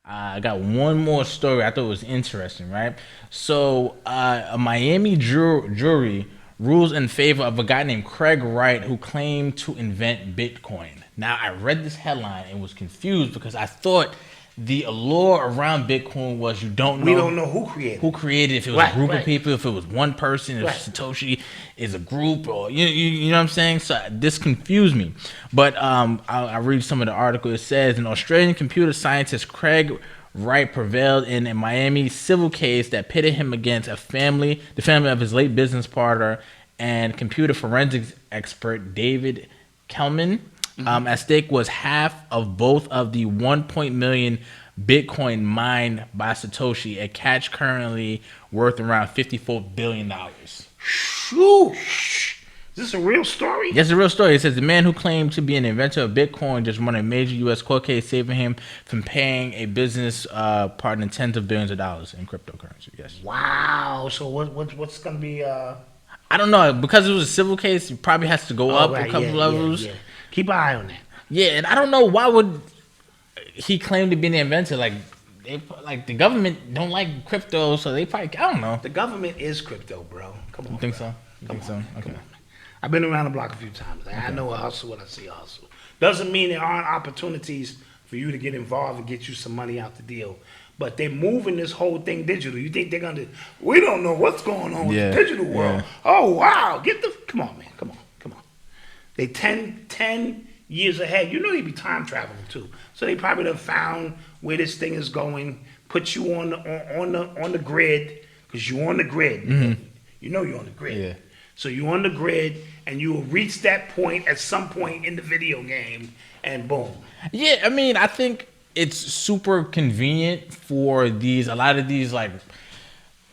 I got one more story I thought was interesting, right? So, a Miami jury rules in favor of a guy named Craig Wright who claimed to invent Bitcoin. Now, I read this headline and was confused because I thought the allure around Bitcoin was you don't know We don't know who created if it was a group of right. people, if it was one person, if Right. Satoshi is a group, or you know what I'm saying. So this confused me, but I'll read some of the article. It says an Australian computer scientist Craig Wright prevailed in a Miami civil case that pitted him against the family of his late business partner and computer forensics expert David Kelman. At stake was half of both of the 1 million Bitcoin mined by Satoshi, a catch currently worth around $54 billion. Shoosh. Is this a real story? That's a real story. It says the man who claimed to be an inventor of Bitcoin just won a major U.S. court case, saving him from paying a business partner tens of billions of dollars in cryptocurrency. Yes. Wow. So what's gonna be? I don't know, because it was a civil case. It probably has to go up a couple levels. Yeah. Keep an eye on that. Yeah, and I don't know why would he claim to be the inventor. Like the government don't like crypto, so they probably, I don't know. The government is crypto, bro. Come on. You think bro. so? You think so? Okay. Come on. I've been around the block a few times. I know a hustle when I see a hustle. Doesn't mean there aren't opportunities for you to get involved and get you some money out the deal. But they're moving this whole thing digital. You think they're gonna? We don't know what's going on with the digital world. Yeah. Oh wow! Come on, man. Come on. They 10 years ahead. You know they be time traveling too. So they probably have found where this thing is going. Put you on the grid because you're on the grid. Mm-hmm. You know you're on the grid. Yeah. So you're on the grid, and you will reach that point at some point in the video game, and boom. Yeah, I mean, I think it's super convenient for a lot of these like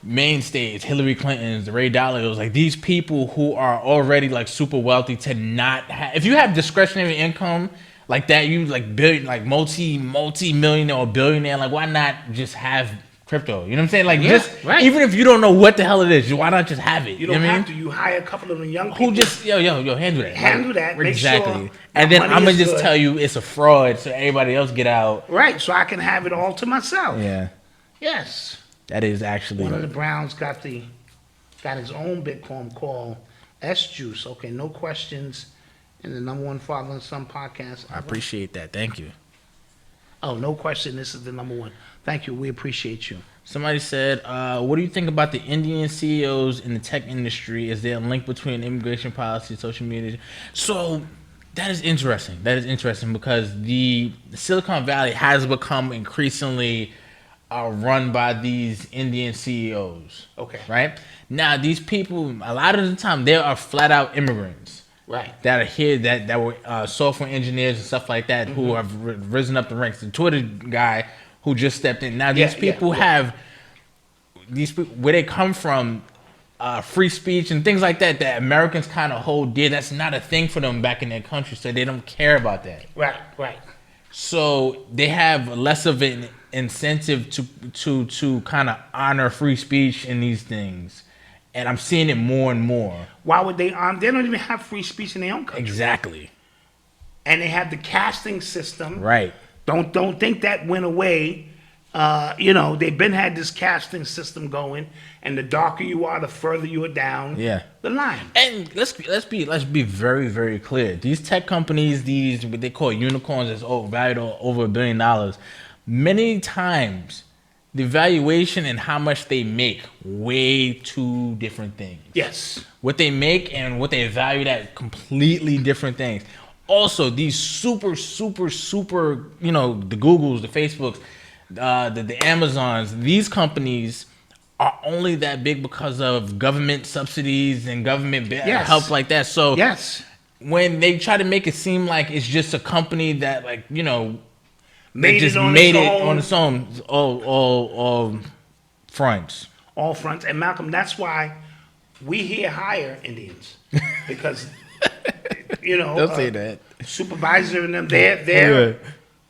mainstays, Hillary Clinton's, Ray Dalios, like these people who are already like super wealthy to not have. If you have discretionary income like that, you like multi-millionaire or billionaire, like why not just have crypto? You know what I'm saying? Like even if you don't know what the hell it is, why not just have it? You don't have to. You hire a couple of them young people who just handle that. Handle that. Exactly. Make sure and then I'm gonna just good. tell you it's a fraud, so everybody else get out. Right. So I can have it all to myself. Yeah. Yes. That is actually one of the Browns got his own Bitcoin called S Juice. Okay, no questions in the #1 father and son podcast. I appreciate that. Thank you. Oh, no question. This is the #1. Thank you. We appreciate you. Somebody said, what do you think about the Indian CEOs in the tech industry? Is there a link between immigration policy, social media? So that is interesting. Because the Silicon Valley has become increasingly run by these Indian CEOs. Okay. Right? Now, these people, a lot of the time, they are flat out immigrants. Right. That are here, that were software engineers and stuff like that, who have risen up the ranks. The Twitter guy who just stepped in. Now, these people have, these people, where they come from, free speech and things like that Americans kind of hold dear. That's not a thing for them back in their country, so they don't care about that. Right. So they have less of an incentive to kind of honor free speech in these things, and I'm seeing it more and more. Why would they? They don't even have free speech in their own country. Exactly. And they have the casting system. Right. Don't think that went away. They've been had this casting system going, and the darker you are, the further you are down the line. And let's be very, very clear. These tech companies, these what they call unicorns, that's valued over $1 billion. Many times, the valuation and how much they make, way two different things. Yes. What they make and what they value at, completely different things. Also, these super, the Googles, the Facebooks, the Amazons, these companies are only that big because of government subsidies and government help like that. So when they try to make it seem like it's just a company that made it on its own, all fronts. All fronts. And Malcolm, that's why we here hire Indians. Because, Don't say that. Supervisor and them,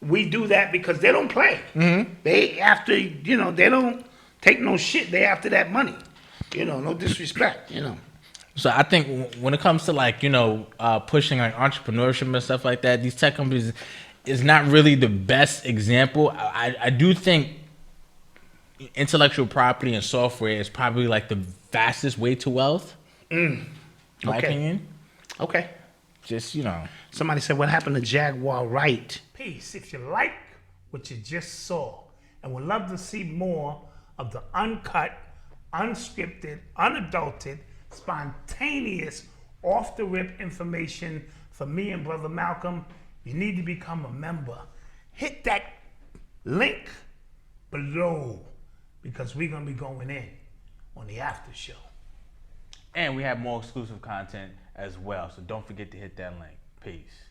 we do that because they don't play. Mm-hmm. They after, they don't take no shit. They after that money. No disrespect, So I think when it comes to pushing like entrepreneurship and stuff like that, these tech companies, is not really the best example. I do think intellectual property and software is probably like the fastest way to wealth. My Okay. opinion. Okay. Just, Somebody said, what happened to Jaguar Wright? Peace. If you like what you just saw and would love to see more of the uncut, unscripted, unadulterated, spontaneous, off the rip information from me and Brother Malcolm, you need to become a member. Hit that link below because we're going to be going in on the after show. And we have more exclusive content as well. So don't forget to hit that link. Peace.